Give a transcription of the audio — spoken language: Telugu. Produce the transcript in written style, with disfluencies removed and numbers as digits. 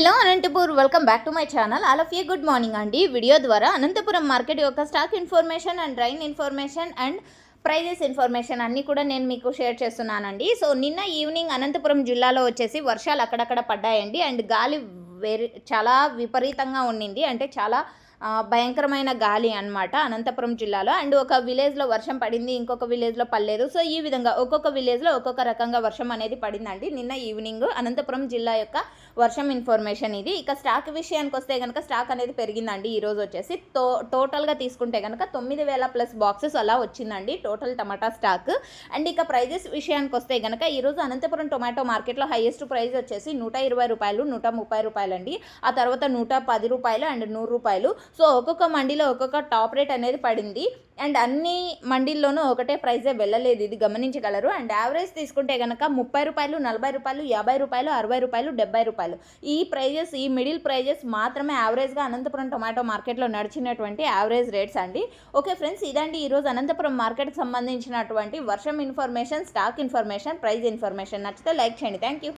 Hello Anantapur, welcome back to my channel. All of you good morning అండి. వీడియో ద్వారా అనంతపురం మార్కెట్ యొక్క stock information and rain information and prices information అన్నీ కూడా నేను మీకు షేర్ చేస్తున్నానండి. సో నిన్న ఈవినింగ్ అనంతపురం జిల్లాలో వచ్చేసి వర్షాలు అక్కడక్కడ పడ్డాయండి. అండ్ గాలి చాలా విపరీతంగా ఉండింది. అంటే చాలా భయంకరమైన గాలి అనమాట అనంతపురం జిల్లాలో. అండ్ ఒక విలేజ్లో వర్షం పడింది, ఇంకొక విలేజ్లో పడలేదు. సో ఈ విధంగా ఒక్కొక్క విలేజ్లో ఒక్కొక్క రకంగా వర్షం అనేది పడిందండి నిన్న ఈవినింగ్ అనంతపురం జిల్లా యొక్క వర్షం ఇన్ఫర్మేషన్ ఇది. ఇక స్టాక్ విషయానికి వస్తే కనుక స్టాక్ అనేది పెరిగిందండి. ఈరోజు వచ్చేసి టోటల్గా తీసుకుంటే కనుక 9,000+ బాక్సెస్ అలా వచ్చిందండి టోటల్ టమాటా స్టాక్. అండ్ ఇక ప్రైజెస్ విషయానికి వస్తే కనుక ఈరోజు అనంతపురం టొమాటో మార్కెట్లో హైయెస్ట్ ప్రైస్ వచ్చేసి 120 రూపాయలు, 130 రూపాయలు అండి. ఆ తర్వాత 110 రూపాయలు అండ్ 100 రూపాయలు. సో ఒక్కొక్క మండీలో ఒక్కొక్క టాప్ రేట్ అనేది పడింది. అండ్ అన్ని మండీల్లోనూ ఒకటే ప్రైజే వెళ్ళలేదు, ఇది గమనించగలరు. అండ్ యావరేజ్ తీసుకుంటే కనుక 30 రూపాయలు, 40 రూపాయలు, 50 రూపాయలు, 60 రూపాయలు, 70 రూపాయలు ఈ ప్రైజెస్, ఈ మిడిల్ ప్రైజెస్ మాత్రమే యావరేజ్గా అనంతపురం టొమాటో మార్కెట్లో నడిచినటువంటి యావరేజ్ రేట్స్ అండి. ఓకే ఫ్రెండ్స్, ఇదండి ఈరోజు అనంతపురం మార్కెట్కి సంబంధించినటువంటి వర్షం information, stock information, price information. నచ్చితే లైక్ చేయండి. Thank you.